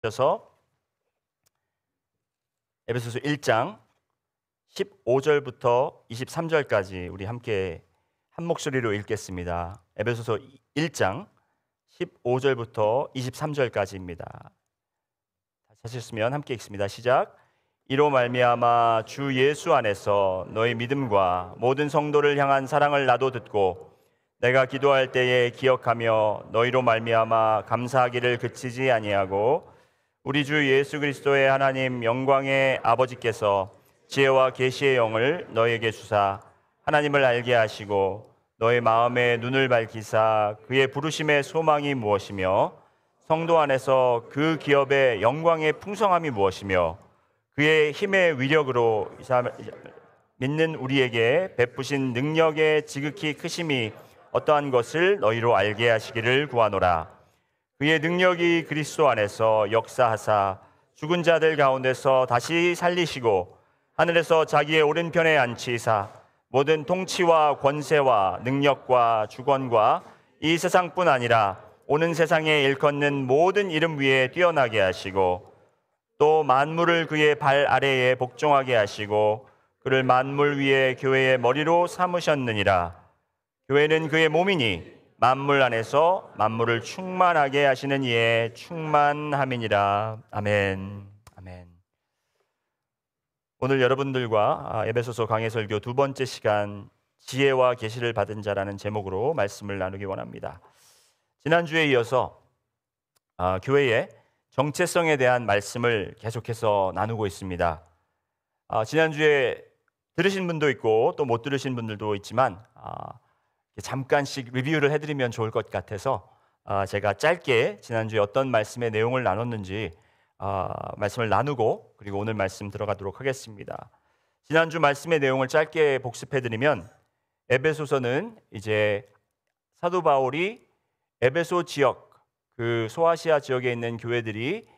그래서 에베소서 1장 15절부터 23절까지 우리 함께 한 목소리로 읽겠습니다. 에베소서 1장 15절부터 23절까지입니다. 하셨으면 함께 읽습니다. 시작. 이로 말미암아 주 예수 안에서 너희 믿음과 모든 성도를 향한 사랑을 나도 듣고 내가 기도할 때에 기억하며 너희로 말미암아 감사하기를 그치지 아니하고 우리 주 예수 그리스도의 하나님 영광의 아버지께서 지혜와 계시의 영을 너희에게 주사 하나님을 알게 하시고 너희 마음의 눈을 밝히사 그의 부르심의 소망이 무엇이며 성도 안에서 그 기업의 영광의 풍성함이 무엇이며 그의 힘의 위력으로 믿는 우리에게 베푸신 능력의 지극히 크심이 어떠한 것을 너희로 알게 하시기를 구하노라. 그의 능력이 그리스도 안에서 역사하사 죽은 자들 가운데서 다시 살리시고 하늘에서 자기의 오른편에 앉히사 모든 통치와 권세와 능력과 주권과 이 세상뿐 아니라 오는 세상에 일컫는 모든 이름 위에 뛰어나게 하시고 또 만물을 그의 발 아래에 복종하게 하시고 그를 만물 위에 교회의 머리로 삼으셨느니라. 교회는 그의 몸이니 만물 안에서 만물을 충만하게 하시는 이의 충만함이니라. 아멘. 아멘. 오늘 여러분들과 에베소서 강해 설교 두 번째 시간 지혜와 계시를 받은 자라는 제목으로 말씀을 나누기 원합니다. 지난주에 이어서 교회의 정체성에 대한 말씀을 계속해서 나누고 있습니다. 지난주에 들으신 분도 있고 또 못 들으신 분들도 있지만 잠깐씩 리뷰를 해드리면 좋을 것 같아서 제가 짧게 지난주에 어떤 말씀의 내용을 나눴는지 말씀을 나누고 그리고 오늘 말씀 들어가도록 하겠습니다. 지난주 말씀의 내용을 짧게 복습해드리면 에베소서는 이제 사도 바울이 에베소 지역 그 소아시아 지역에 있는 교회들이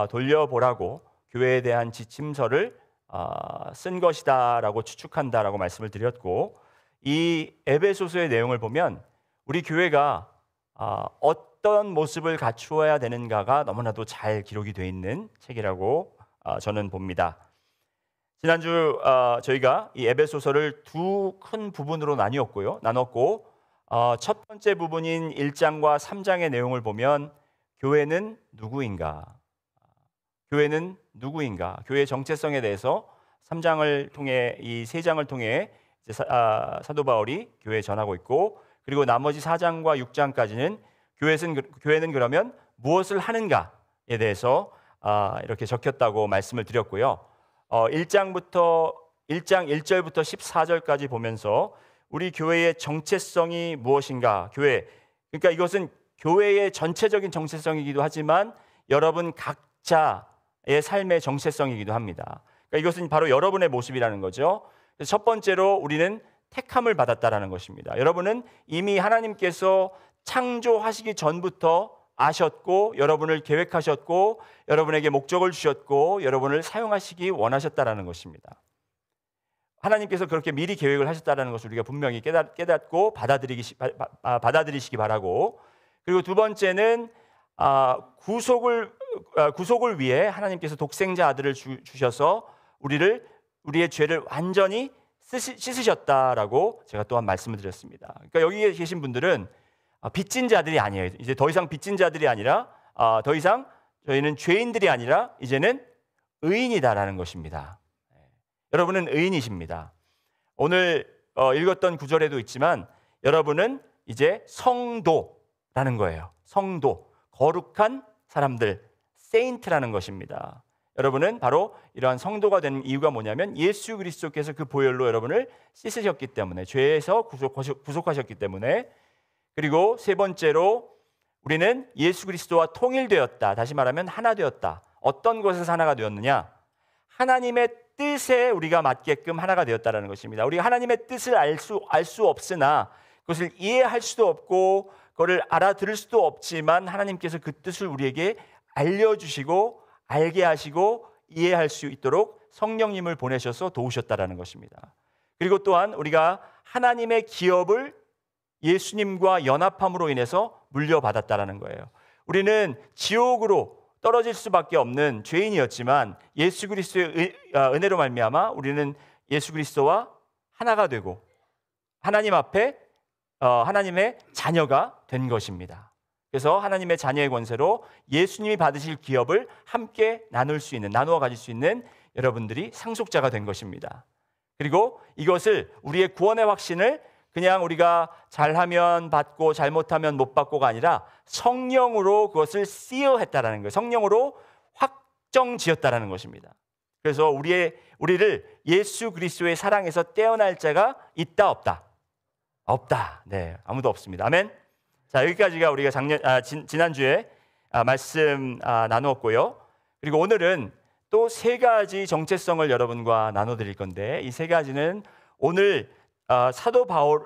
돌려보라고 교회에 대한 지침서를 쓴 것이다라고 추측한다라고 말씀을 드렸고 이 에베소서의 내용을 보면 우리 교회가 어떤 모습을 갖추어야 되는가가 너무나도 잘 기록이 되어 있는 책이라고 저는 봅니다. 지난주 저희가 이 에베소서를 두 큰 부분으로 나눴고 첫 번째 부분인 1장과 3장의 내용을 보면 교회는 누구인가? 교회는 누구인가? 교회의 정체성에 대해서 3장을 통해 이 3장을 통해 사도 바울이 교회에 전하고 있고 그리고 나머지 4장과 6장까지는 교회는 그러면 무엇을 하는가에 대해서 이렇게 적혔다고 말씀을 드렸고요. 1장 1절부터 14절까지 보면서 우리 교회의 정체성이 무엇인가? 그러니까 이것은 교회의 전체적인 정체성이기도 하지만 여러분 각자의 삶의 정체성이기도 합니다. 그러니까 이것은 바로 여러분의 모습이라는 거죠. 첫 번째로 우리는 택함을 받았다라는 것입니다. 여러분은 이미 하나님께서 창조하시기 전부터 아셨고 여러분을 계획하셨고 여러분에게 목적을 주셨고 여러분을 사용하시기 원하셨다라는 것입니다. 하나님께서 그렇게 미리 계획을 하셨다라는 것을 우리가 분명히 깨닫고 받아들이시기 바라고 그리고 두 번째는 구속을 위해 하나님께서 독생자 아들을 주셔서 우리의 죄를 완전히 씻으셨다라고 제가 또한 말씀을 드렸습니다. 그러니까 여기에 계신 분들은 빚진 자들이 아니에요. 이제 더 이상 빚진 자들이 아니라 더 이상 저희는 죄인들이 아니라 이제는 의인이다라는 것입니다. 여러분은 의인이십니다. 오늘 읽었던 구절에도 있지만 여러분은 이제 성도라는 거예요. 성도, 거룩한 사람들, 세인트라는 것입니다. 여러분은 바로 이러한 성도가 된 이유가 뭐냐면 예수 그리스도께서 그 보혈로 여러분을 씻으셨기 때문에 죄에서 구속하셨기 때문에 그리고 세 번째로 우리는 예수 그리스도와 통일되었다. 다시 말하면 하나 되었다. 어떤 것에서 하나가 되었느냐? 하나님의 뜻에 우리가 맞게끔 하나가 되었다는 것입니다. 우리가 하나님의 뜻을 알 수 없으나 그것을 이해할 수도 없고 그것을 알아들을 수도 없지만 하나님께서 그 뜻을 우리에게 알려주시고 알게 하시고 이해할 수 있도록 성령님을 보내셔서 도우셨다라는 것입니다. 그리고 또한 우리가 하나님의 기업을 예수님과 연합함으로 인해서 물려받았다라는 거예요. 우리는 지옥으로 떨어질 수밖에 없는 죄인이었지만 예수 그리스도의 은혜로 말미암아 우리는 예수 그리스도와 하나가 되고 하나님 앞에 하나님의 자녀가 된 것입니다. 그래서 하나님의 자녀의 권세로 예수님이 받으실 기업을 함께 나누어 가질 수 있는 여러분들이 상속자가 된 것입니다. 그리고 이것을 우리의 구원의 확신을 그냥 우리가 잘하면 받고 잘못하면 못 받고가 아니라 성령으로 그것을 씨어했다라는 거예요. 성령으로 확정지었다라는 것입니다. 그래서 우리를 예수 그리스도의 사랑에서 떼어날 자가 있다 없다? 없다. 네, 아무도 없습니다. 아멘. 자, 여기까지가 우리가 지난주에 말씀 나누었고요. 그리고 오늘은 또 세 가지 정체성을 여러분과 나눠드릴 건데 이 세 가지는 오늘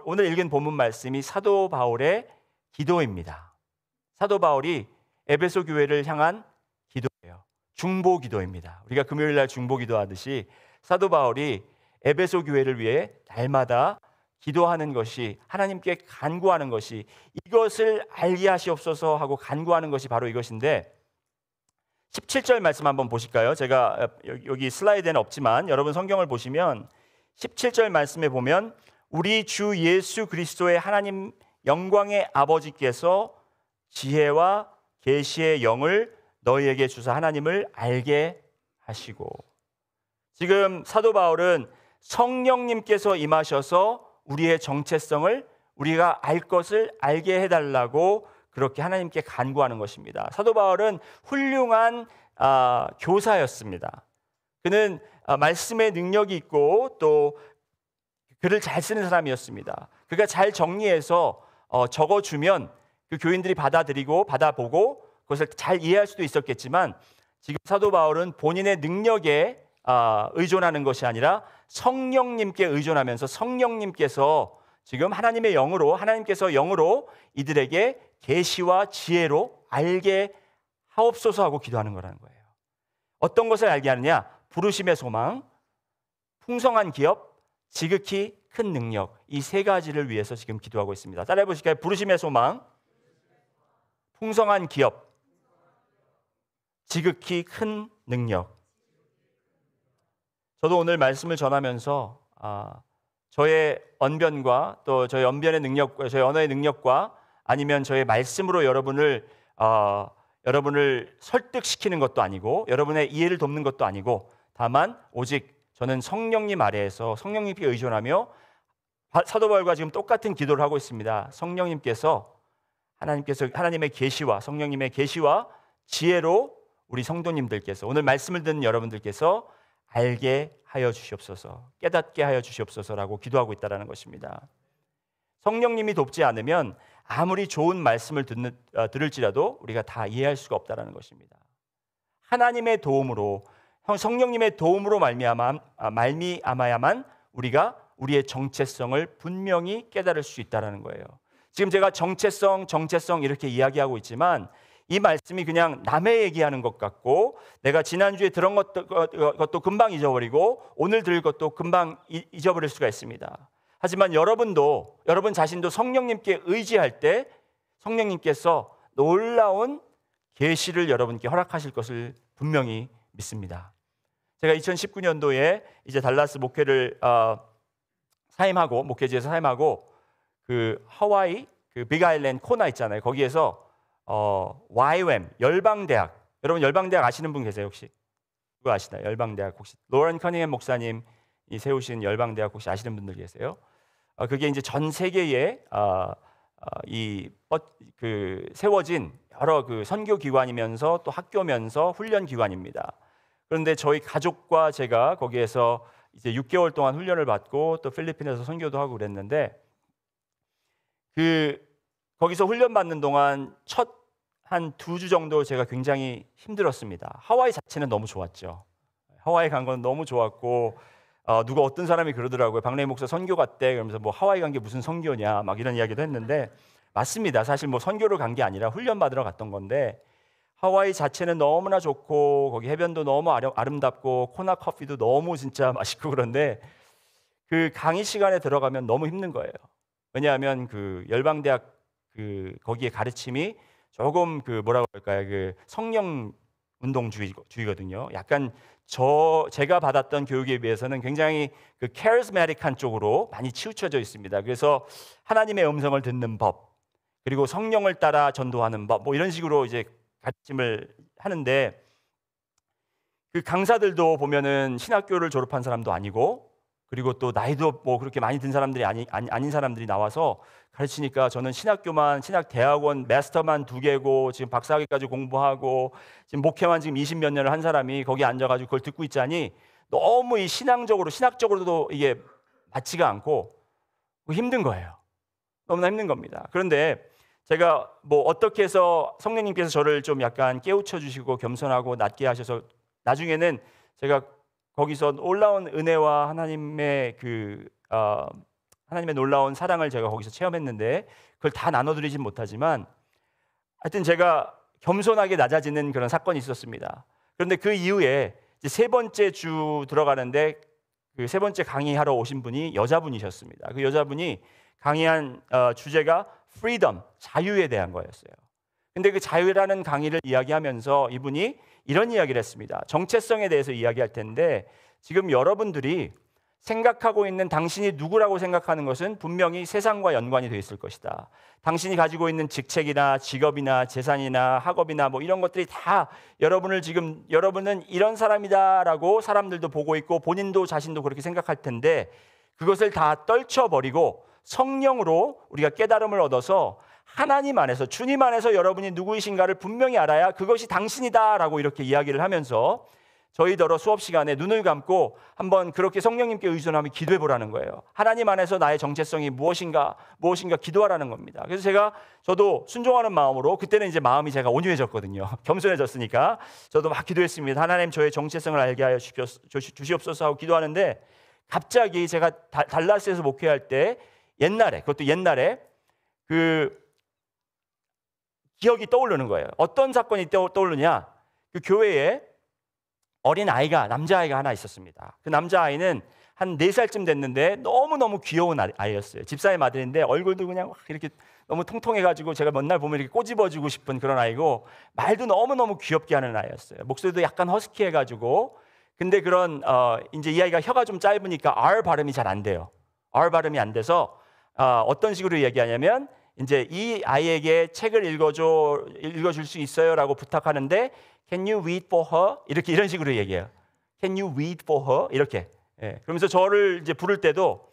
오늘 읽은 본문 말씀이 사도 바울의 기도입니다. 사도 바울이 에베소 교회를 향한 기도예요. 중보 기도입니다. 우리가 금요일 날 중보 기도하듯이 사도 바울이 에베소 교회를 위해 날마다 기도하는 것이, 하나님께 간구하는 것이, 이것을 알게 하시옵소서 하고 간구하는 것이 바로 이것인데 17절 말씀 한번 보실까요? 제가 여기 슬라이드에는 없지만 여러분 성경을 보시면 17절 말씀에 보면 우리 주 예수 그리스도의 하나님 영광의 아버지께서 지혜와 계시의 영을 너희에게 주사 하나님을 알게 하시고, 지금 사도 바울은 성령님께서 임하셔서 우리의 정체성을 우리가 알 것을 알게 해달라고 그렇게 하나님께 간구하는 것입니다. 사도 바울은 훌륭한 교사였습니다. 그는 말씀의 능력이 있고 또 글을 잘 쓰는 사람이었습니다. 그가 잘 정리해서 적어주면 그 교인들이 받아들이고 받아보고 그것을 잘 이해할 수도 있었겠지만 지금 사도 바울은 본인의 능력에 의존하는 것이 아니라 성령님께 의존하면서 성령님께서 지금 하나님께서 영으로 이들에게 계시와 지혜로 알게 하옵소서 하고 기도하는 거라는 거예요. 어떤 것을 알게 하느냐? 부르심의 소망, 풍성한 기업, 지극히 큰 능력, 이 세 가지를 위해서 지금 기도하고 있습니다. 따라해 보실까요? 부르심의 소망, 풍성한 기업, 지극히 큰 능력. 저도 오늘 말씀을 전하면서 저의 언변과 또 저의 언변의 능력과 저의 언어의 능력과 아니면 저의 말씀으로 여러분을 설득시키는 것도 아니고 여러분의 이해를 돕는 것도 아니고 다만 오직 저는 성령님 아래에서 성령님께 의존하며 사도 바울과 지금 똑같은 기도를 하고 있습니다. 하나님의 계시와 성령님의 계시와 지혜로 우리 성도님들께서 오늘 말씀을 듣는 여러분들께서 알게 하여 주시옵소서, 깨닫게 하여 주시옵소서라고 기도하고 있다는 것입니다. 성령님이 돕지 않으면 아무리 좋은 말씀을 들을지라도 우리가 다 이해할 수가 없다는 것입니다. 하나님의 도움으로, 성령님의 도움으로 말미암아야만 우리가 우리의 정체성을 분명히 깨달을 수 있다는 거예요. 지금 제가 정체성 이렇게 이야기하고 있지만 이 말씀이 그냥 남의 얘기하는 것 같고 내가 지난주에 들은 것도 금방 잊어버리고 오늘 들을 것도 금방 잊어버릴 수가 있습니다. 하지만 여러분 자신도 성령님께 의지할 때 성령님께서 놀라운 계시를 여러분께 허락하실 것을 분명히 믿습니다. 제가 2019년도에 이제 달라스 목회를 목회지에서 사임하고 그 하와이 그 빅아일랜드 코나 있잖아요. 거기에서 YWAM 열방대학, 여러분 열방대학 아시는 분 계세요 혹시? 그거 아시나요? 열방대학 혹시 로런 커닝햄 목사님이 세우신 열방대학 혹시 아시는 분들 계세요? 그게 이제 전 세계에 세워진 여러 그 선교 기관이면서 또 학교면서 훈련 기관입니다. 그런데 저희 가족과 제가 거기에서 이제 6개월 동안 훈련을 받고 또 필리핀에서 선교도 하고 그랬는데 거기서 훈련 받는 동안 첫 한 2주 정도 제가 굉장히 힘들었습니다. 하와이 자체는 너무 좋았죠. 하와이 간 건 너무 좋았고 누가 어떤 사람이 그러더라고요. 박래희 목사 선교 갔대. 그러면서 뭐 하와이 간 게 무슨 선교냐 막 이런 이야기도 했는데 맞습니다. 사실 뭐 선교를 간 게 아니라 훈련 받으러 갔던 건데 하와이 자체는 너무나 좋고 거기 해변도 너무 아름답고 코나 커피도 너무 진짜 맛있고 그런데 그 강의 시간에 들어가면 너무 힘든 거예요. 왜냐하면 그 열방대학 거기에 가르침이 조금 뭐라고 할까요? 그 성령 운동주의거든요. 약간 제가 받았던 교육에 비해서는 굉장히 그 카리스마틱한 쪽으로 많이 치우쳐져 있습니다. 그래서 하나님의 음성을 듣는 법, 그리고 성령을 따라 전도하는 법, 뭐 이런 식으로 이제 가르침을 하는데, 그 강사들도 보면은 신학교를 졸업한 사람도 아니고, 그리고 또 나이도 뭐 그렇게 많이 든 사람들이 아닌 사람들이 나와서 가르치니까, 저는 신학대학원 마스터만 2개고 지금 박사학위까지 공부하고 지금 목회만 지금 20몇 년을 한 사람이 거기 앉아가지고 그걸 듣고 있자니 너무 이 신학적으로도 이게 맞지가 않고 힘든 거예요. 너무나 힘든 겁니다. 그런데 제가 뭐 어떻게 해서 성령님께서 저를 좀 약간 깨우쳐 주시고 겸손하고 낮게 하셔서 나중에는 제가 거기서 놀라운 은혜와 하나님의 하나님의 놀라운 사랑을 제가 거기서 체험했는데, 그걸 다 나눠드리진 못하지만 하여튼 제가 겸손하게 낮아지는 그런 사건이 있었습니다. 그런데 그 이후에 이제 3번째 주 들어가는데, 그 3번째 강의하러 오신 분이 여자분이셨습니다. 그 여자분이 강의한 주제가 freedom, 자유에 대한 거였어요. 근데 그 자유라는 강의를 이야기하면서 이분이 이런 이야기를 했습니다. 정체성에 대해서 이야기할 텐데, 지금 여러분들이 생각하고 있는 당신이 누구라고 생각하는 것은 분명히 세상과 연관이 되어 있을 것이다. 당신이 가지고 있는 직책이나 직업이나 재산이나 학업이나 뭐 이런 것들이 다 여러분은 이런 사람이다라고 사람들도 보고 있고 본인도 자신도 그렇게 생각할 텐데, 그것을 다 떨쳐버리고 성령으로 우리가 깨달음을 얻어서 하나님 안에서, 주님 안에서 여러분이 누구이신가를 분명히 알아야 그것이 당신이다라고 이렇게 이야기를 하면서 저희더러 수업 시간에 눈을 감고 한번 그렇게 성령님께 의존하며 기도해 보라는 거예요. 하나님 안에서 나의 정체성이 무엇인가 기도하라는 겁니다. 그래서 저도 순종하는 마음으로, 그때는 이제 마음이 제가 온유해졌거든요. 겸손해졌으니까 저도 막 기도했습니다. 하나님, 저의 정체성을 알게 하여 주시옵소서 하고 기도하는데, 갑자기 제가 달라스에서 목회할 때 그것도 옛날에 그 기억이 떠오르는 거예요. 어떤 사건이 떠오르냐? 그 교회에 어린 아이가, 남자아이가 하나 있었습니다. 그 남자아이는 한 4살쯤 됐는데 너무너무 귀여운 아이였어요. 집사의 아들인데 얼굴도 그냥 이렇게 너무 통통해가지고 제가 맨날 보면 이렇게 꼬집어주고 싶은 그런 아이고, 말도 너무너무 귀엽게 하는 아이였어요. 목소리도 약간 허스키해가지고. 근데 이제 이 아이가 혀가 좀 짧으니까 R 발음이 잘 안 돼요. R 발음이 안 돼서 어떤 식으로 얘기하냐면, 이제 이 아이에게 책을 읽어줄 수 있어요라고 부탁하는데, Can you read for her? 이런 식으로 얘기해요. Can you read for her? 이렇게. 예. 그러면서 저를 이제 부를 때도,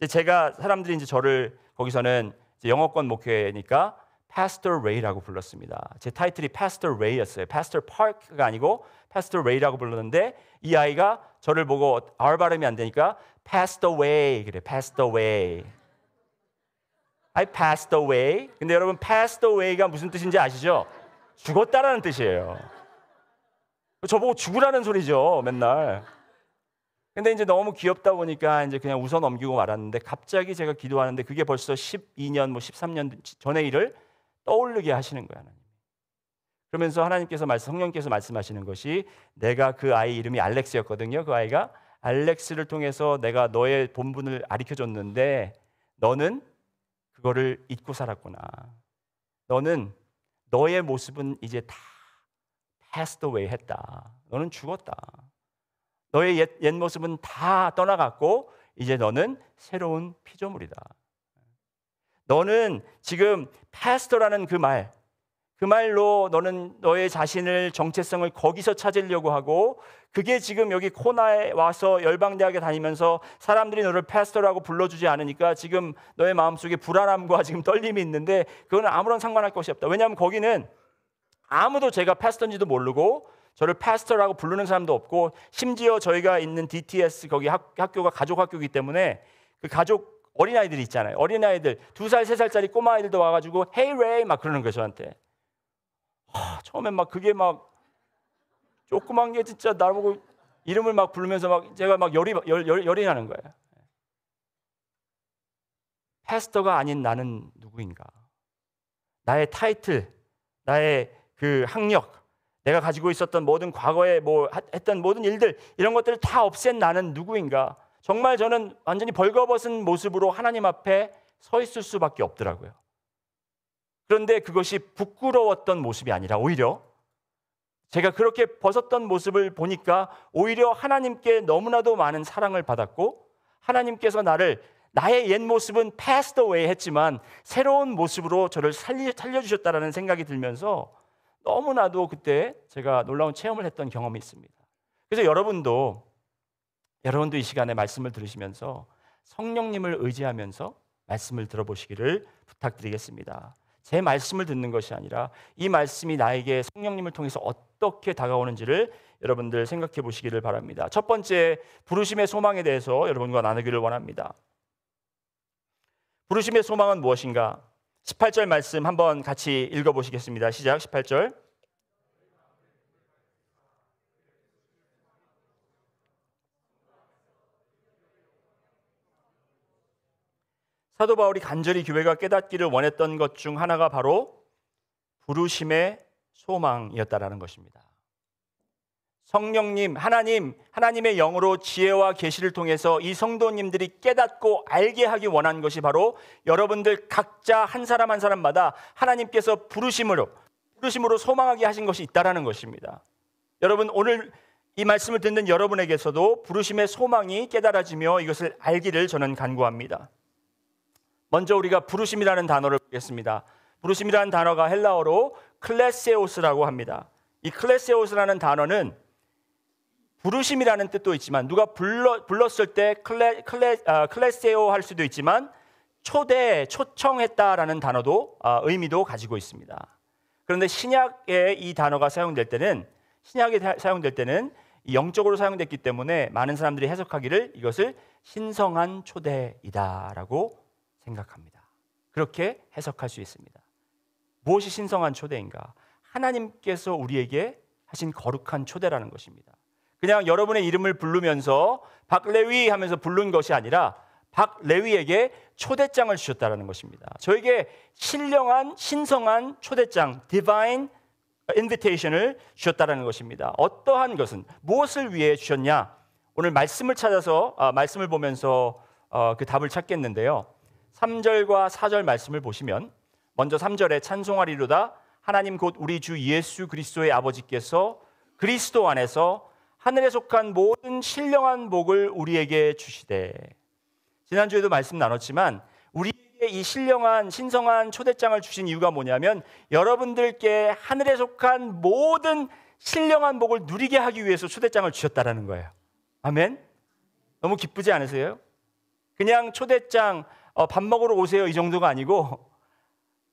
이제 사람들이 이제 저를 거기서는 이제 영어권 목회니까 Pastor Ray라고 불렀습니다. 제 타이틀이 Pastor Ray였어요. Pastor Park가 아니고 Pastor Ray라고 불렀는데, 이 아이가 저를 보고 R 발음이 안 되니까 Passed away 그래. Passed away. I passed away. 근데 여러분, passed away가 무슨 뜻인지 아시죠? 죽었다라는 뜻이에요. 저보고 죽으라는 소리죠, 맨날. 근데 이제 너무 귀엽다 보니까 이제 그냥 웃어 넘기고 말았는데, 갑자기 제가 기도하는데 그게 벌써 12년, 13년 전의 일을 떠오르게 하시는 거야, 하나님. 그러면서 성령께서 말씀하시는 것이, 내가 그 아이 이름이 알렉스였거든요. 그 아이가 알렉스를 통해서 내가 너의 본분을 가르쳐줬는데 너는 그거를 잊고 살았구나. 너의 모습은 이제 다 passed away 했다. 너는 죽었다. 너의 옛 모습은 다 떠나갔고 이제 너는 새로운 피조물이다. 너는 지금 pastor라는 그 말로 너는 너의 자신을, 정체성을 거기서 찾으려고 하고, 그게 지금 여기 코나에 와서 열방대학에 다니면서 사람들이 너를 패스터라고 불러주지 않으니까 지금 너의 마음속에 불안함과 지금 떨림이 있는데, 그거는 아무런 상관할 것이 없다. 왜냐하면 거기는 아무도 제가 패스터인지도 모르고 저를 패스터라고 부르는 사람도 없고, 심지어 저희가 있는 DTS 거기 학교가 가족 학교이기 때문에 그 가족 어린아이들이 있잖아요. 어린아이들 2살, 3살짜리 꼬마아이들도 와가지고 Hey Ray 막 그러는 거예요, 저한테. 처음엔 막 그게 막 조그만 게 진짜 나보고 이름을 막 부르면서 막 제가 막 열이 나는 거예요. 패스터가 아닌 나는 누구인가? 나의 타이틀, 나의 그 학력, 내가 가지고 있었던 모든 과거에 했던 모든 일들, 이런 것들을 다 없앤 나는 누구인가? 정말 저는 완전히 벌거벗은 모습으로 하나님 앞에 서 있을 수밖에 없더라고요. 그런데 그것이 부끄러웠던 모습이 아니라 오히려 제가 그렇게 벗었던 모습을 보니까 오히려 하나님께 너무나도 많은 사랑을 받았고, 하나님께서 나의 옛 모습은 passed away 했지만 새로운 모습으로 저를 살려주셨다라는 생각이 들면서 너무나도 그때 제가 놀라운 체험을 했던 경험이 있습니다. 그래서 여러분도 이 시간에 말씀을 들으시면서 성령님을 의지하면서 말씀을 들어보시기를 부탁드리겠습니다. 제 말씀을 듣는 것이 아니라 이 말씀이 나에게 성령님을 통해서 어떻게 다가오는지를 여러분들 생각해 보시기를 바랍니다. 첫 번째, 부르심의 소망에 대해서 여러분과 나누기를 원합니다. 부르심의 소망은 무엇인가? 18절 말씀 한번 같이 읽어보시겠습니다. 시작. 18절. 사도 바울이 간절히 교회가 깨닫기를 원했던 것 중 하나가 바로 부르심의 소망이었다라는 것입니다. 성령님, 하나님의 영으로 지혜와 계시를 통해서 이 성도님들이 깨닫고 알게 하기 원한 것이 바로 여러분들 각자 한 사람 한 사람마다 하나님께서 부르심으로 소망하게 하신 것이 있다라는 것입니다. 여러분, 오늘 이 말씀을 듣는 여러분에게서도 부르심의 소망이 깨달아지며 이것을 알기를 저는 간구합니다. 먼저 우리가 부르심이라는 단어를 보겠습니다. 부르심이라는 단어가 헬라어로 클레세오스라고 합니다. 이 클레세오스라는 단어는 부르심이라는 뜻도 있지만, 누가 불렀을 때 클레세오 할 수도 있지만, 초청했다라는 단어도 의미도 가지고 있습니다. 그런데 신약에 이 단어가 사용될 때는 영적으로 사용됐기 때문에 많은 사람들이 해석하기를 이것을 신성한 초대이다라고 생각합니다. 그렇게 해석할 수 있습니다. 무엇이 신성한 초대인가? 하나님께서 우리에게 하신 거룩한 초대라는 것입니다. 그냥 여러분의 이름을 부르면서 박레위 하면서 부른 것이 아니라 박레위에게 초대장을 주셨다는 것입니다. 저에게 신성한 초대장, divine invitation을 주셨다는 것입니다. 어떠한 것은 무엇을 위해 주셨냐? 오늘 말씀을 찾아서 말씀을 보면서 그 답을 찾겠는데요. 3절과 4절 말씀을 보시면, 먼저 3절에 찬송하리로다 하나님 곧 우리 주 예수 그리스도의 아버지께서 그리스도 안에서 하늘에 속한 모든 신령한 복을 우리에게 주시되. 지난주에도 말씀 나눴지만 우리에게 이 신성한 초대장을 주신 이유가 뭐냐면, 여러분들께 하늘에 속한 모든 신령한 복을 누리게 하기 위해서 초대장을 주셨다라는 거예요. 아멘. 너무 기쁘지 않으세요? 그냥 초대장 밥 먹으러 오세요 이 정도가 아니고,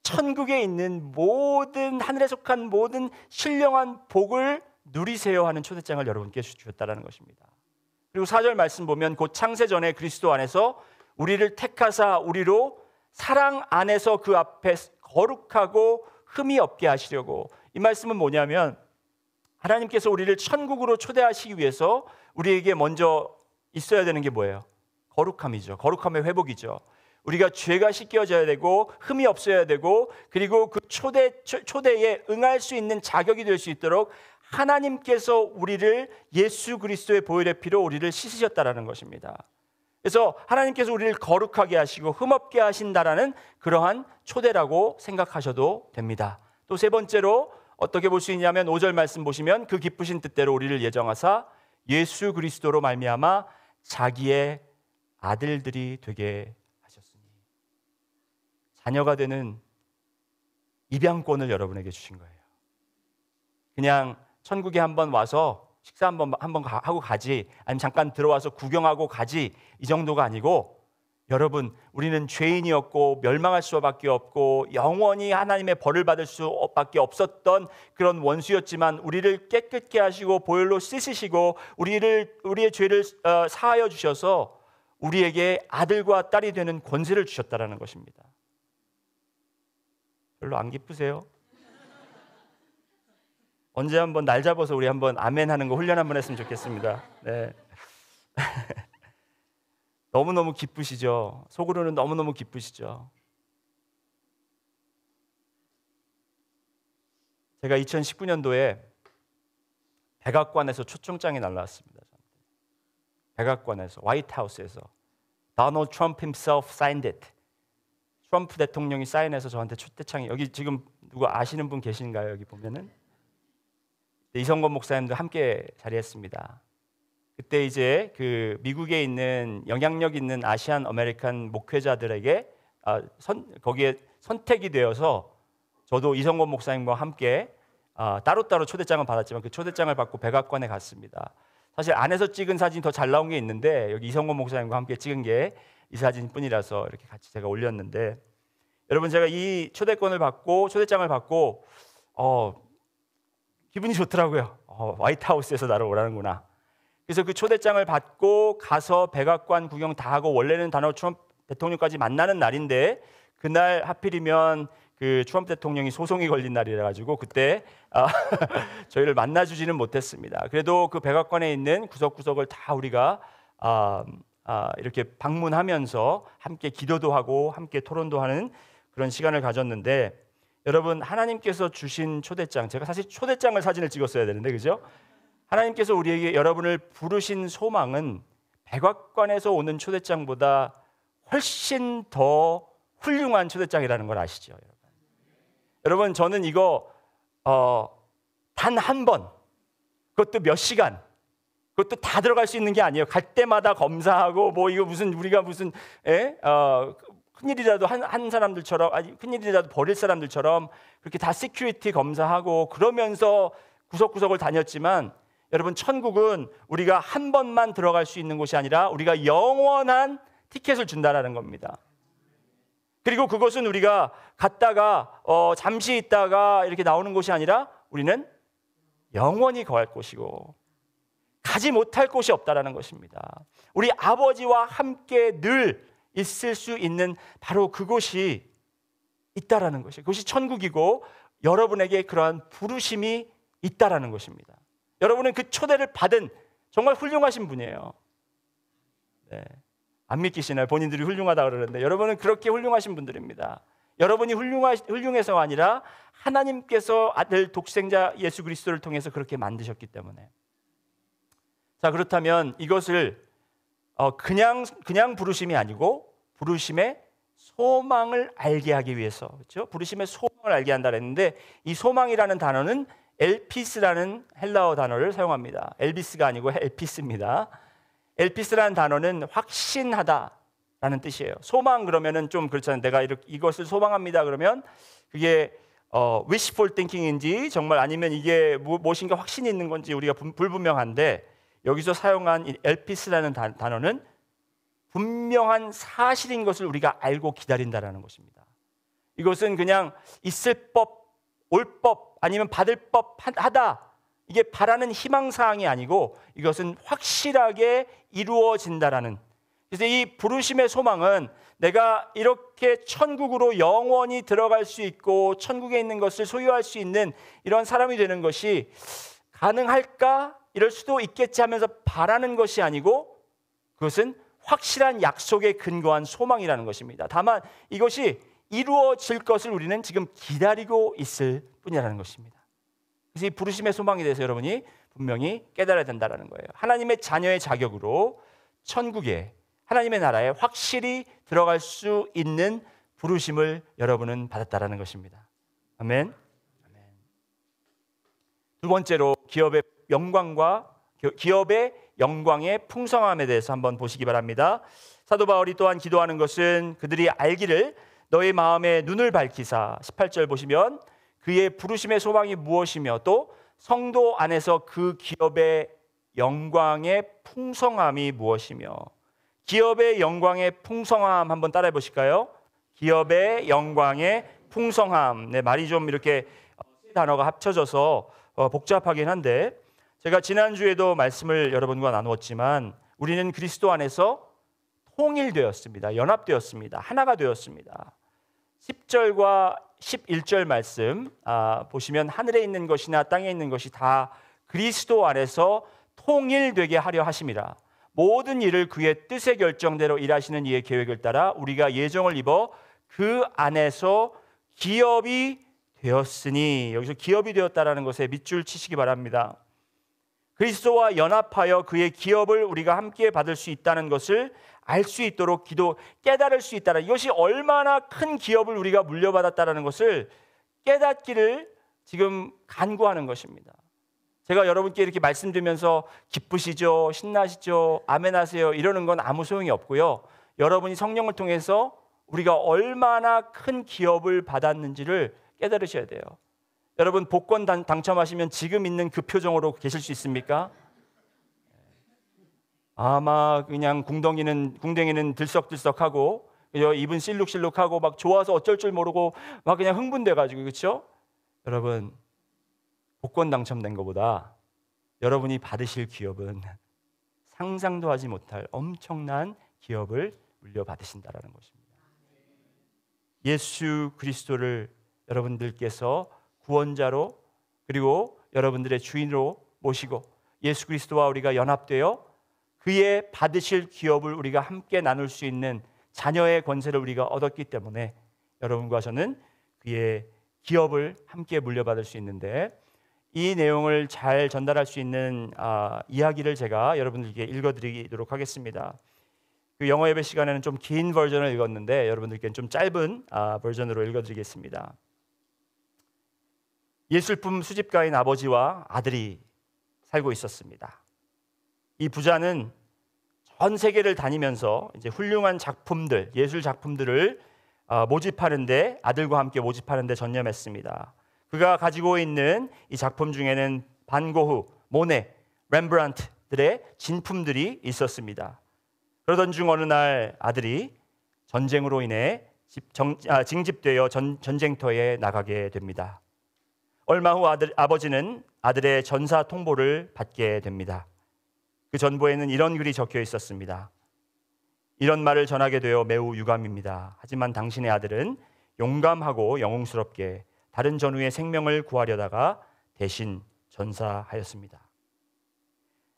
천국에 있는 모든, 하늘에 속한 모든 신령한 복을 누리세요 하는 초대장을 여러분께 주셨다는 것입니다. 그리고 4절 말씀 보면, 곧 창세전에 그리스도 안에서 우리를 택하사 우리로 사랑 안에서 그 앞에 거룩하고 흠이 없게 하시려고. 이 말씀은 뭐냐면, 하나님께서 우리를 천국으로 초대하시기 위해서 우리에게 먼저 있어야 되는 게 뭐예요? 거룩함이죠. 거룩함의 회복이죠. 우리가 죄가 씻겨져야 되고 흠이 없어야 되고, 그리고 그 초대에 응할 수 있는 자격이 될 수 있도록 하나님께서 우리를 예수 그리스도의 보혈의 피로 우리를 씻으셨다라는 것입니다. 그래서 하나님께서 우리를 거룩하게 하시고 흠없게 하신다라는 그러한 초대라고 생각하셔도 됩니다. 또 세 번째로 어떻게 볼 수 있냐면, 5절 말씀 보시면, 그 기쁘신 뜻대로 우리를 예정하사 예수 그리스도로 말미암아 자기의 아들들이 되게 하셨으니. 자녀가 되는 입양권을 여러분에게 주신 거예요. 그냥 천국에 한번 와서 식사 한번 하고 가지, 아니면 잠깐 들어와서 구경하고 가지, 이 정도가 아니고, 여러분, 우리는 죄인이었고 멸망할 수밖에 없고 영원히 하나님의 벌을 받을 수밖에 없었던 그런 원수였지만, 우리를 깨끗게 하시고 보혈로 씻으시고 우리의 죄를 사하여 주셔서 우리에게 아들과 딸이 되는 권세를 주셨다라는 것입니다. 별로 안 기쁘세요? 언제 한번 날 잡아서 우리 한번 아멘 하는 거 훈련 한번 했으면 좋겠습니다. 네. 너무너무 기쁘시죠? 속으로는 너무너무 기쁘시죠? 제가 2019년도에 백악관에서 초청장이 날라왔습니다. 백악관에서, 화이트하우스에서 Donald Trump himself signed it. 트럼프 대통령이 사인해서 저한테 초대장이, 여기 지금 누구 아시는 분 계신가요? 여기 보면은 이성건 목사님도 함께 자리했습니다. 그때 이제 그 미국에 있는 영향력 있는 아시안 아메리칸 목회자들에게 거기에 선택이 되어서 저도 이성건 목사님과 함께 따로따로 초대장을 받았지만 그 초대장을 받고 백악관에 갔습니다. 사실 안에서 찍은 사진이 더 잘 나온 게 있는데 여기 이성건 목사님과 함께 찍은 게 이 사진뿐이라서 이렇게 같이 제가 올렸는데, 여러분 제가 이 초대장을 받고 기분이 좋더라고요. 화이트하우스에서 나를 오라는구나. 그래서 그 초대장을 받고 가서 백악관 구경 다 하고, 원래는 도널드 트럼프 대통령까지 만나는 날인데 그날 하필이면 그 트럼프 대통령이 소송이 걸린 날이라 가지고 그때 저희를 만나주지는 못했습니다. 그래도 그 백악관에 있는 구석구석을 다 우리가 이렇게 방문하면서 함께 기도도 하고 함께 토론도 하는 그런 시간을 가졌는데, 여러분 하나님께서 주신 초대장, 제가 사실 초대장을 사진을 찍었어야 되는데 그죠? 하나님께서 우리에게 여러분을 부르신 소망은 백악관에서 오는 초대장보다 훨씬 더 훌륭한 초대장이라는 걸 아시죠? 여러분 저는 이거 단 한 번, 그것도 몇 시간, 그것도 다 들어갈 수 있는 게 아니에요. 갈 때마다 검사하고 뭐 이거 우리가 무슨 큰일이라도 한 사람들처럼, 큰일이라도 벌일 사람들처럼 그렇게 다 시큐리티 검사하고 그러면서 구석구석을 다녔지만, 여러분 천국은 우리가 한 번만 들어갈 수 있는 곳이 아니라 우리가 영원한 티켓을 준다라는 겁니다. 그리고 그것은 우리가 갔다가 잠시 있다가 이렇게 나오는 곳이 아니라 우리는 영원히 거할 곳이고 가지 못할 곳이 없다라는 것입니다. 우리 아버지와 함께 늘 있을 수 있는 바로 그곳이 있다라는 것이에요. 그것이 천국이고 여러분에게 그러한 부르심이 있다라는 것입니다. 여러분은 그 초대를 받은 정말 훌륭하신 분이에요. 네. 안 믿기시나요? 본인들이 훌륭하다고 그러는데 여러분은 그렇게 훌륭하신 분들입니다. 여러분이 훌륭해서가 아니라 하나님께서 아들 독생자 예수 그리스도를 통해서 그렇게 만드셨기 때문에. 자, 그렇다면 이것을 그냥 부르심이 아니고 부르심의 소망을 알게 하기 위해서, 그렇죠? 부르심의 소망을 알게 한다 했는데, 이 소망이라는 단어는 엘피스라는 헬라어 단어를 사용합니다. 엘비스가 아니고 엘피스입니다. 엘피스라는 단어는 확신하다라는 뜻이에요. 소망 그러면은 좀 그렇잖아요. 내가 이것을 소망합니다 그러면 그게 wishful thinking인지 정말 아니면 이게 무엇인가 확신이 있는 건지 우리가 불분명한데, 여기서 사용한 이 엘피스라는 단어는 분명한 사실인 것을 우리가 알고 기다린다라는 것입니다. 이것은 그냥 있을 법, 올 법, 아니면 받을 법 하다, 이게 바라는 희망사항이 아니고 이것은 확실하게 이루어진다라는. 그래서 이 부르심의 소망은 내가 이렇게 천국으로 영원히 들어갈 수 있고 천국에 있는 것을 소유할 수 있는 이런 사람이 되는 것이 가능할까? 이럴 수도 있겠지 하면서 바라는 것이 아니고 그것은 확실한 약속에 근거한 소망이라는 것입니다. 다만 이것이 이루어질 것을 우리는 지금 기다리고 있을 뿐이라는 것입니다. 그래서 이 부르심의 소망에 대해서 여러분이 분명히 깨달아야 된다는 거예요. 하나님의 자녀의 자격으로 천국에, 하나님의 나라에 확실히 들어갈 수 있는 부르심을 여러분은 받았다는 것입니다. 아멘. 두 번째로 기업의 영광의 풍성함에 대해서 한번 보시기 바랍니다. 사도 바울이 또한 기도하는 것은 그들이 알기를 너의 마음에 눈을 밝히사, 18절 보시면 그의 부르심의 소망이 무엇이며 또 성도 안에서 그 기업의 영광의 풍성함이 무엇이며. 기업의 영광의 풍성함 한번 따라해 보실까요? 기업의 영광의 풍성함. 네, 말이 좀 이렇게 단어가 합쳐져서 복잡하긴 한데, 제가 지난주에도 말씀을 여러분과 나누었지만 우리는 그리스도 안에서 통일되었습니다. 연합되었습니다. 하나가 되었습니다. 10절과 11절 말씀 보시면 하늘에 있는 것이나 땅에 있는 것이 다 그리스도 안에서 통일되게 하려 하심이라. 모든 일을 그의 뜻의 결정대로 일하시는 이의 계획을 따라 우리가 예정을 입어 그 안에서 기업이 되었으니, 여기서 기업이 되었다라는 것에 밑줄 치시기 바랍니다. 그리스도와 연합하여 그의 기업을 우리가 함께 받을 수 있다는 것을 알 수 있도록 깨달을 수 있다는, 이것이 얼마나 큰 기업을 우리가 물려받았다는 것을 깨닫기를 지금 간구하는 것입니다. 제가 여러분께 이렇게 말씀드리면서 기쁘시죠? 신나시죠? 아멘하세요? 이러는 건 아무 소용이 없고요. 여러분이 성령을 통해서 우리가 얼마나 큰 기업을 받았는지를 깨달으셔야 돼요. 여러분 복권 당첨하시면 지금 있는 그 표정으로 계실 수 있습니까? 아마 그냥 궁뎅이는 들썩들썩하고 입은 실룩실룩하고 막 좋아서 어쩔 줄 모르고 막 그냥 흥분돼가지고, 그렇죠? 여러분 복권 당첨된 것보다 여러분이 받으실 기업은 상상도 하지 못할 엄청난 기업을 물려받으신다라는 것입니다. 예수 그리스도를 여러분들께서 구원자로 그리고 여러분들의 주인으로 모시고 예수 그리스도와 우리가 연합되어 그의 받으실 기업을 우리가 함께 나눌 수 있는 자녀의 권세를 우리가 얻었기 때문에 여러분과 저는 그의 기업을 함께 물려받을 수 있는데, 이 내용을 잘 전달할 수 있는 이야기를 제가 여러분들께 읽어드리도록 하겠습니다. 그 영어 예배 시간에는 좀 긴 버전을 읽었는데 여러분들께는 좀 짧은 버전으로 읽어드리겠습니다. 예술품 수집가인 아버지와 아들이 살고 있었습니다. 이 부자는 전 세계를 다니면서 이제 훌륭한 작품들, 예술 작품들을 모집하는데, 아들과 함께 모집하는데 전념했습니다. 그가 가지고 있는 이 작품 중에는 반 고흐, 모네, 렘브란트들의 진품들이 있었습니다. 그러던 중 어느 날 아들이 전쟁으로 인해 징집되어 전쟁터에 나가게 됩니다. 얼마 후 아버지는 아들의 전사 통보를 받게 됩니다. 그 전보에는 이런 글이 적혀 있었습니다. 이런 말을 전하게 되어 매우 유감입니다. 하지만 당신의 아들은 용감하고 영웅스럽게 다른 전우의 생명을 구하려다가 대신 전사하였습니다.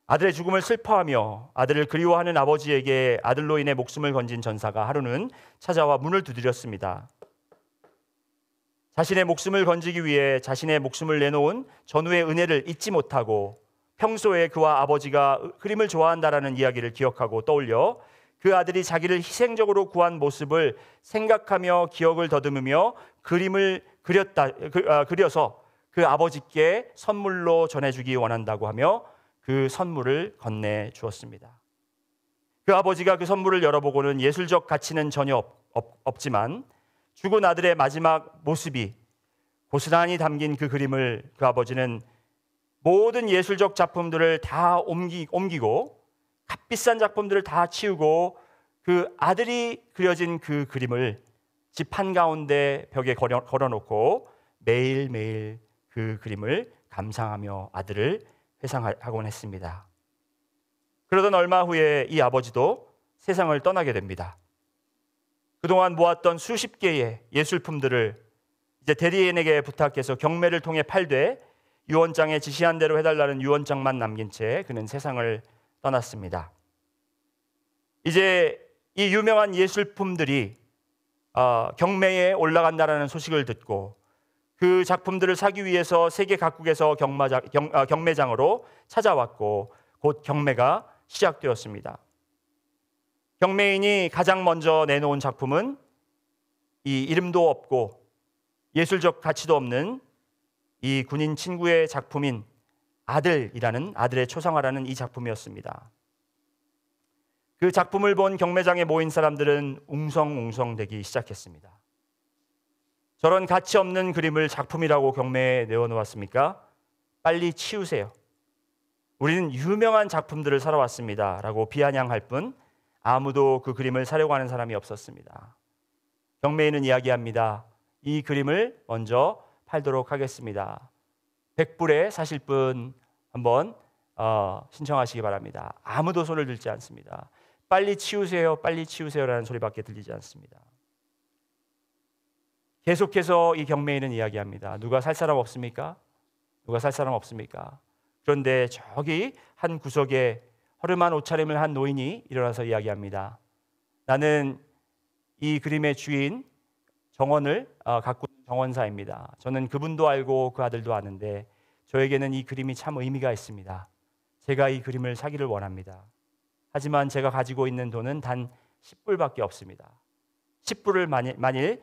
아들의 죽음을 슬퍼하며 아들을 그리워하는 아버지에게 아들로 인해 목숨을 건진 전사가 하루는 찾아와 문을 두드렸습니다. 자신의 목숨을 건지기 위해 자신의 목숨을 내놓은 전우의 은혜를 잊지 못하고 평소에 그와 아버지가 그림을 좋아한다라는 이야기를 기억하고 떠올려 그 아들이 자기를 희생적으로 구한 모습을 생각하며 기억을 더듬으며 그림을 그려서 그 아버지께 선물로 전해주기 원한다고 하며 그 선물을 건네 주었습니다. 그 아버지가 그 선물을 열어보고는 예술적 가치는 전혀 없지만 죽은 아들의 마지막 모습이 고스란히 담긴 그 그림을 그 아버지는 모든 예술적 작품들을 다 옮기고 값비싼 작품들을 다 치우고 그 아들이 그려진 그 그림을 집 한가운데 벽에 걸어놓고 매일매일 그 그림을 감상하며 아들을 회상하곤 했습니다. 그러던 얼마 후에 이 아버지도 세상을 떠나게 됩니다. 그동안 모았던 수십 개의 예술품들을 이제 대리인에게 부탁해서 경매를 통해 팔되 유언장에 지시한 대로 해달라는 유언장만 남긴 채 그는 세상을 떠났습니다. 이제 이 유명한 예술품들이 경매에 올라간다라는 소식을 듣고 그 작품들을 사기 위해서 세계 각국에서 경매장으로 찾아왔고 곧 경매가 시작되었습니다. 경매인이 가장 먼저 내놓은 작품은 이 이름도 없고 예술적 가치도 없는 이 군인 친구의 작품인 아들의 초상화라는 이 작품이었습니다. 그 작품을 본 경매장에 모인 사람들은 웅성웅성대기 시작했습니다. 저런 가치 없는 그림을 작품이라고 경매에 내어놓았습니까? 빨리 치우세요. 우리는 유명한 작품들을 사러 왔습니다. 라고 비아냥할 뿐 아무도 그 그림을 사려고 하는 사람이 없었습니다. 경매인은 이야기합니다. 이 그림을 먼저 팔도록 하겠습니다. 100불에 사실 분 한번 신청하시기 바랍니다. 아무도 손을 들지 않습니다. 빨리 치우세요, 빨리 치우세요라는 소리밖에 들리지 않습니다. 계속해서 이 경매인은 이야기합니다. 누가 살 사람 없습니까? 누가 살 사람 없습니까? 그런데 저기 한 구석에 허름한 옷차림을 한 노인이 일어나서 이야기합니다. 나는 이 그림의 주인 정원을 갖고 있는 정원사입니다. 저는 그분도 알고 그 아들도 아는데 저에게는 이 그림이 참 의미가 있습니다. 제가 이 그림을 사기를 원합니다. 하지만 제가 가지고 있는 돈은 단 10불밖에 없습니다. 10불을 만일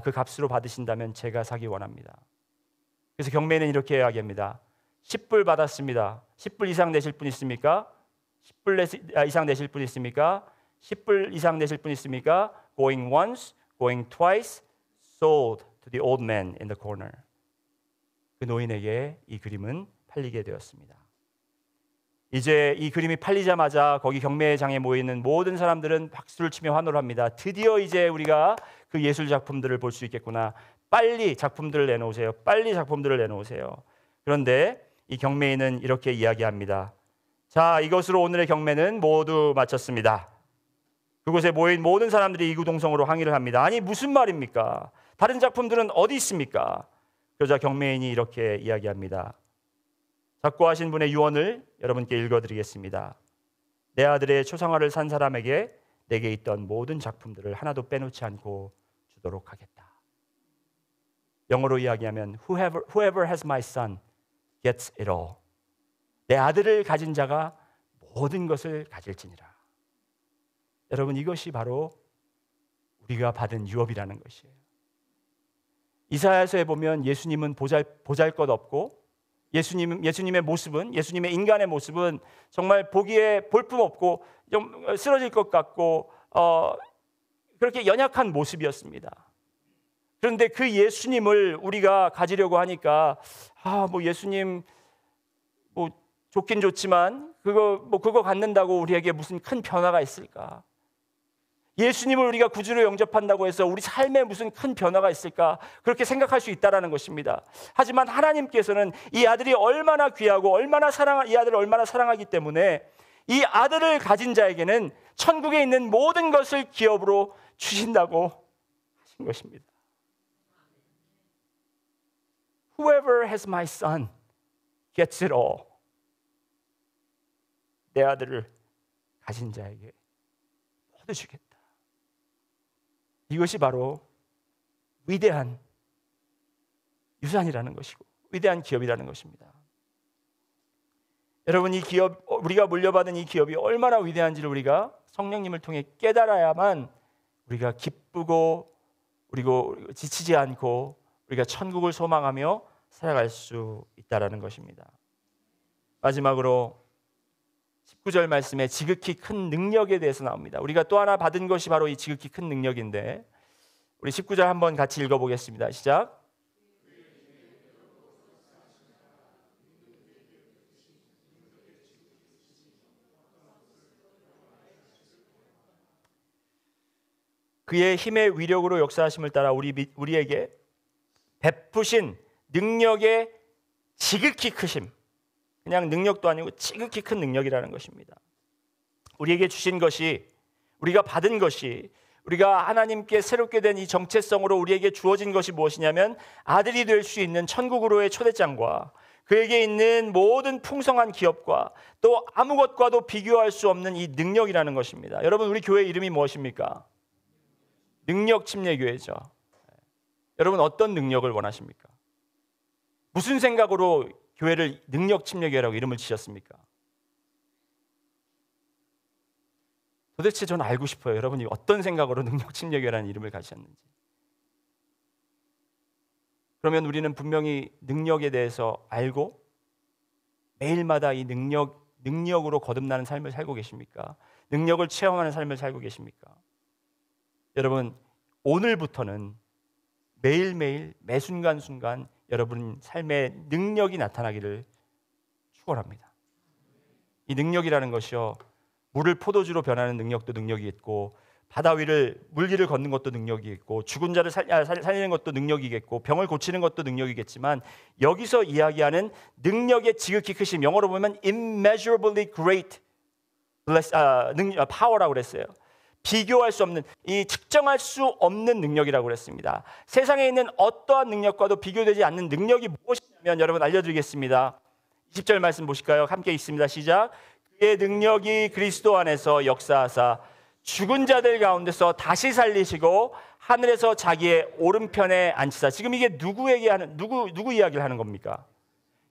그 값으로 받으신다면 제가 사기 원합니다. 그래서 경매는 이렇게 이야기합니다. 10불 받았습니다. 10불 이상 내실 분 있습니까? 10불 이상 내실 분 있습니까? 10불 이상 내실 분 있습니까? Going once, going twice, sold to the old man in the corner. 그 노인에게 이 그림은 팔리게 되었습니다. 이제 이 그림이 팔리자마자 거기 경매장에 모이는 모든 사람들은 박수를 치며 환호를 합니다. 드디어 이제 우리가 그 예술 작품들을 볼 수 있겠구나. 빨리 작품들을 내놓으세요. 빨리 작품들을 내놓으세요. 그런데 이 경매인은 이렇게 이야기합니다. 자, 이것으로 오늘의 경매는 모두 마쳤습니다. 그곳에 모인 모든 사람들이 이구동성으로 항의를 합니다. 아니, 무슨 말입니까? 다른 작품들은 어디 있습니까? 그러자 경매인이 이렇게 이야기합니다. 작고하신 분의 유언을 여러분께 읽어드리겠습니다. 내 아들의 초상화를 산 사람에게 내게 있던 모든 작품들을 하나도 빼놓지 않고 주도록 하겠다. 영어로 이야기하면 Whoever has my son gets it all. 내 아들을 가진 자가 모든 것을 가질지니라. 여러분, 이것이 바로 우리가 받은 유업이라는 것이에요. 이사야서에 보면 예수님은 보잘것없고 예수님의 모습은, 예수님의 인간의 모습은 정말 보기에 볼품없고 좀 쓰러질 것 같고 그렇게 연약한 모습이었습니다. 그런데 그 예수님을 우리가 가지려고 하니까 예수님 좋긴 좋지만 그거 갖는다고 우리에게 무슨 큰 변화가 있을까? 예수님을 우리가 구주로 영접한다고 해서 우리 삶에 무슨 큰 변화가 있을까? 그렇게 생각할 수 있다라는 것입니다. 하지만 하나님께서는 이 아들이 얼마나 귀하고 이 아들을 얼마나 사랑하기 때문에 이 아들을 가진 자에게는 천국에 있는 모든 것을 기업으로 주신다고 하신 것입니다. Whoever has my son gets it all. 내 아들을 가진 자에게 모두 주겠다. 이것이 바로 위대한 유산이라는 것이고 위대한 기업이라는 것입니다. 여러분, 이 기업, 우리가 물려받은 이 기업이 얼마나 위대한지를 우리가 성령님을 통해 깨달아야만 우리가 기쁘고 그리고 지치지 않고 우리가 천국을 소망하며 살아갈 수 있다라는 것입니다. 마지막으로 19절 말씀에 지극히 큰 능력에 대해서 나옵니다. 우리가 또 하나 받은 것이 바로 이 지극히 큰 능력인데, 우리 19절 한번 같이 읽어보겠습니다. 시작. 그의 힘의 위력으로 역사하심을 따라 우리에게 베푸신 능력의 지극히 크심. 그냥 능력도 아니고 지극히 큰 능력이라는 것입니다. 우리에게 주신 것이, 우리가 받은 것이, 우리가 하나님께 새롭게 된 이 정체성으로 우리에게 주어진 것이 무엇이냐면 아들이 될 수 있는 천국으로의 초대장과 그에게 있는 모든 풍성한 기업과 또 아무것과도 비교할 수 없는 이 능력이라는 것입니다. 여러분, 우리 교회 이름이 무엇입니까? 능력 침례교회죠. 여러분, 어떤 능력을 원하십니까? 무슨 생각으로 교회를 능력 침례교회라고 이름을 지셨습니까? 도대체 저는 알고 싶어요. 여러분이 어떤 생각으로 능력 침례교회라는 이름을 가지셨는지. 그러면 우리는 분명히 능력에 대해서 알고 매일마다 이 능력으로 거듭나는 삶을 살고 계십니까? 능력을 체험하는 삶을 살고 계십니까? 여러분, 오늘부터는 매일매일 매 순간순간 여러분 삶의 능력이 나타나기를 축원합니다. 이 능력이라는 것이요, 물을 포도주로 변하는 능력도 능력이 있고, 바다 위를 물길을 걷는 것도 능력이 있고, 죽은 자를 살리는 것도 능력이겠고, 병을 고치는 것도 능력이겠지만, 여기서 이야기하는 능력의 지극히 크심, 영어로 보면 immeasurably great power라고 그랬어요. 비교할 수 없는, 이 측정할 수 없는 능력이라고 그랬습니다. 세상에 있는 어떠한 능력과도 비교되지 않는 능력이 무엇이냐면, 여러분 알려드리겠습니다. 20절 말씀 보실까요? 함께 있습니다. 시작. 그의 능력이 그리스도 안에서 역사하사 죽은 자들 가운데서 다시 살리시고 하늘에서 자기의 오른편에 앉히사. 지금 이게 누구 이야기를 하는 겁니까?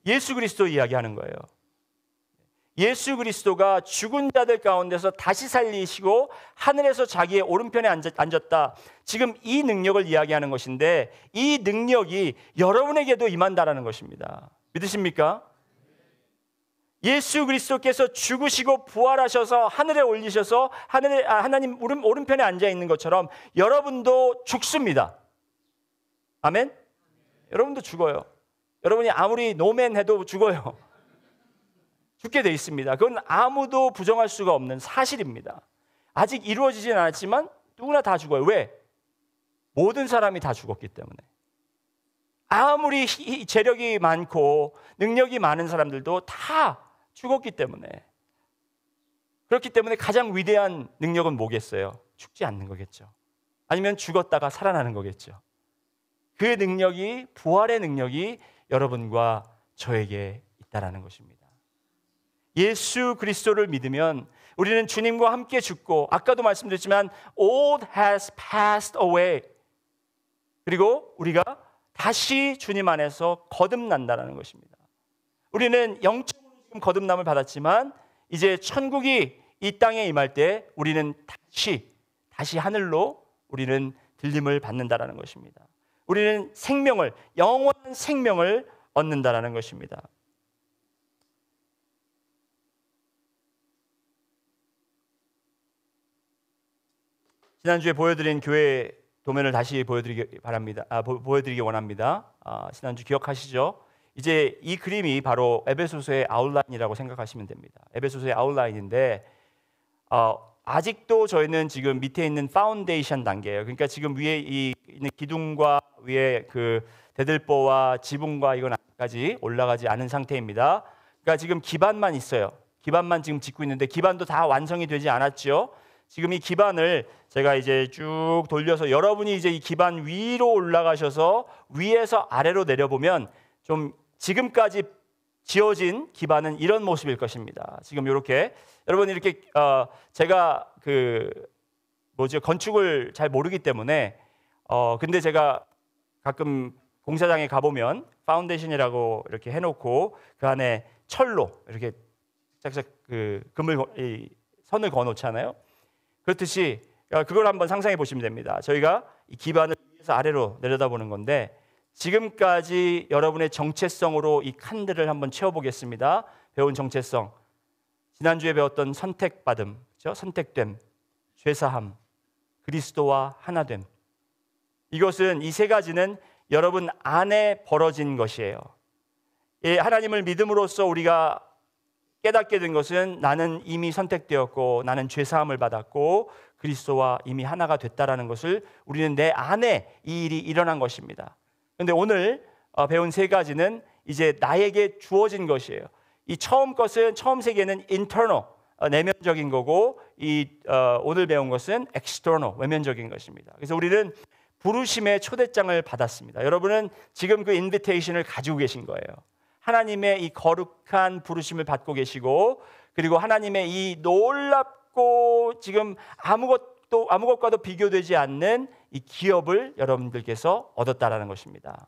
예수 그리스도 이야기하는 거예요. 예수 그리스도가 죽은 자들 가운데서 다시 살리시고 하늘에서 자기의 오른편에 앉았다. 지금 이 능력을 이야기하는 것인데, 이 능력이 여러분에게도 임한다라는 것입니다. 믿으십니까? 예수 그리스도께서 죽으시고 부활하셔서 하늘에 올리셔서 하나님 오른편에 앉아 있는 것처럼 여러분도 죽습니다. 아멘? 여러분도 죽어요. 여러분이 아무리 노맨 해도 죽어요. 죽게 돼 있습니다. 그건 아무도 부정할 수가 없는 사실입니다. 아직 이루어지진 않았지만 누구나 다 죽어요. 왜? 모든 사람이 다 죽었기 때문에. 아무리 재력이 많고 능력이 많은 사람들도 다 죽었기 때문에. 그렇기 때문에 가장 위대한 능력은 뭐겠어요? 죽지 않는 거겠죠. 아니면 죽었다가 살아나는 거겠죠. 그 능력이, 부활의 능력이 여러분과 저에게 있다라는 것입니다. 예수 그리스도를 믿으면 우리는 주님과 함께 죽고, 아까도 말씀드렸지만 old has passed away, 그리고 우리가 다시 주님 안에서 거듭난다는 것입니다. 우리는 영적으로 지금 거듭남을 받았지만 이제 천국이 이 땅에 임할 때 우리는 다시 하늘로 우리는 들림을 받는다라는 것입니다. 우리는 생명을, 영원한 생명을 얻는다라는 것입니다. 지난주에 보여드린 교회 도면을 다시 보여드리기 바랍니다. 보여드리기 원합니다. 지난주 기억하시죠? 이제 이 그림이 바로 에베소서의 아웃라인이라고 생각하시면 됩니다. 에베소서의 아웃라인인데 아직도 저희는 지금 밑에 있는 파운데이션 단계예요. 그러니까 지금 위에 있는 기둥과 위에 그 대들보와 지붕과 이건 아직까지 올라가지 않은 상태입니다. 그러니까 지금 기반만 있어요. 기반만 지금 짓고 있는데 기반도 다 완성이 되지 않았죠. 지금 이 기반을 제가 이제 쭉 돌려서 여러분이 이제 이 기반 위로 올라가셔서 위에서 아래로 내려보면 좀 지금까지 지어진 기반은 이런 모습일 것입니다. 지금 이렇게 여러분 이렇게 제가 건축을 잘 모르기 때문에 근데 제가 가끔 공사장에 가보면 파운데이션이라고 이렇게 해놓고 그 안에 철로 이렇게 짝짝 선을 그어놓잖아요. 그렇듯이 그걸 한번 상상해 보시면 됩니다. 저희가 이 기반을 위에서 아래로 내려다보는 건데 지금까지 여러분의 정체성으로 이 칸들을 한번 채워보겠습니다. 배운 정체성, 지난주에 배웠던 선택받음, 그렇죠? 선택됨, 죄사함, 그리스도와 하나됨. 이것은 이 세 가지는 여러분 안에 벌어진 것이에요. 하나님을 믿음으로써 우리가 깨닫게 된 것은 나는 이미 선택되었고 나는 죄사함을 받았고 그리스도와 이미 하나가 됐다라는 것을 우리는 내 안에 이 일이 일어난 것입니다. 그런데 오늘 배운 세 가지는 이제 나에게 주어진 것이에요. 이 처음 세 개는 internal, 내면적인 거고 오늘 배운 것은 external, 외면적인 것입니다. 그래서 우리는 부르심의 초대장을 받았습니다. 여러분은 지금 그 인비테이션을 가지고 계신 거예요. 하나님의 이 거룩한 부르심을 받고 계시고 그리고 하나님의 이 놀랍고 지금 아무것과도 비교되지 않는 이 기업을 여러분들께서 얻었다라는 것입니다.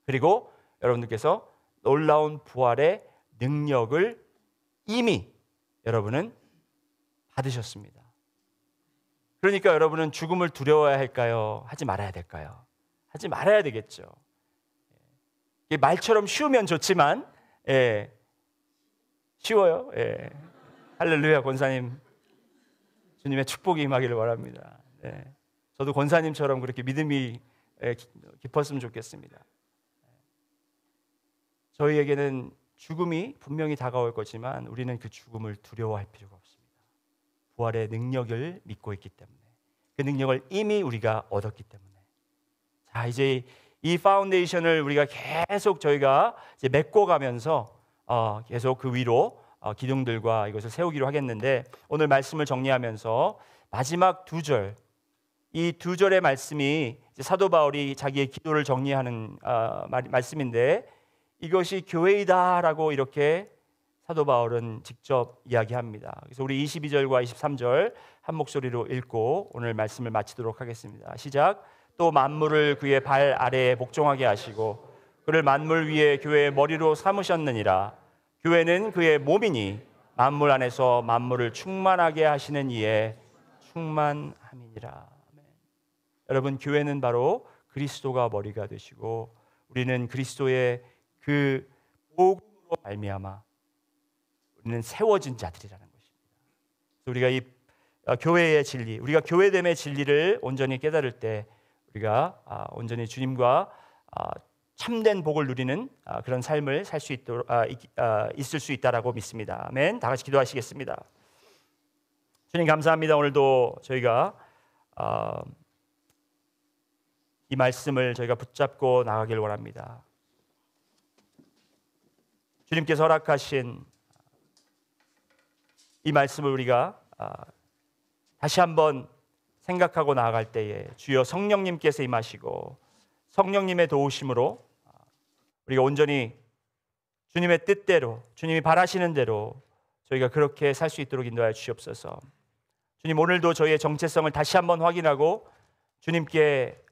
그리고 여러분들께서 놀라운 부활의 능력을 이미 여러분은 받으셨습니다. 그러니까 여러분은 죽음을 두려워해야 할까요? 하지 말아야 될까요? 하지 말아야 되겠죠. 말처럼 쉬우면 좋지만 쉬워요. 할렐루야. 권사님 주님의 축복이 임하기를 바랍니다. 저도 권사님처럼 그렇게 믿음이 깊었으면 좋겠습니다. 저희에게는 죽음이 분명히 다가올 거지만 우리는 그 죽음을 두려워할 필요가 없습니다. 부활의 능력을 믿고 있기 때문에, 그 능력을 이미 우리가 얻었기 때문에. 자, 이제 이 파운데이션을 우리가 계속 저희가 이제 메꿔가면서 계속 그 위로 기둥들과 이것을 세우기로 하겠는데, 오늘 말씀을 정리하면서 마지막 두 절, 이 두 절의 말씀이 이제 사도 바울이 자기의 기도를 정리하는 말씀인데, 이것이 교회이다라고 이렇게 사도 바울은 직접 이야기합니다. 그래서 우리 22절과 23절 한 목소리로 읽고 오늘 말씀을 마치도록 하겠습니다. 시작. 또 만물을 그의 발 아래에 복종하게 하시고 그를 만물 위에 교회의 머리로 삼으셨느니라. 교회는 그의 몸이니 만물 안에서 만물을 충만하게 하시는 이에 충만함이니라. 아멘. 여러분, 교회는 바로 그리스도가 머리가 되시고 우리는 그리스도의 그 복음으로 말미암아 우리는 세워진 자들이라는 것입니다. 우리가 이 교회의 진리, 우리가 교회됨의 진리를 온전히 깨달을 때 우리가 온전히 주님과 참된 복을 누리는 그런 삶을 살 수 있도록 있을 수 있다라고 믿습니다. 아멘. 다 같이 기도하시겠습니다. 주님 감사합니다. 오늘도 저희가 이 말씀을 저희가 붙잡고 나가길 원합니다. 주님께서 허락하신 이 말씀을 우리가 다시 한번 생각하고 나아갈 때에 주여 성령님께서 임하시고 성령님의 도우심으로 우리가 온전히 주님의 뜻대로 주님이 바라시는 대로 저희가 그렇게 살 수 있도록 인도하여 주시옵소서. 주님 오늘도 저희의 정체성을 다시 한번 확인하고 주님께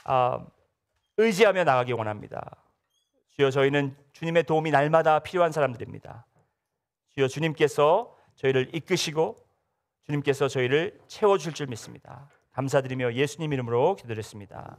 의지하며 나가기 원합니다. 주여 저희는 주님의 도움이 날마다 필요한 사람들입니다. 주여 주님께서 저희를 이끄시고 주님께서 저희를 채워주실 줄 믿습니다. 감사드리며 예수님 이름으로 기도드렸습니다.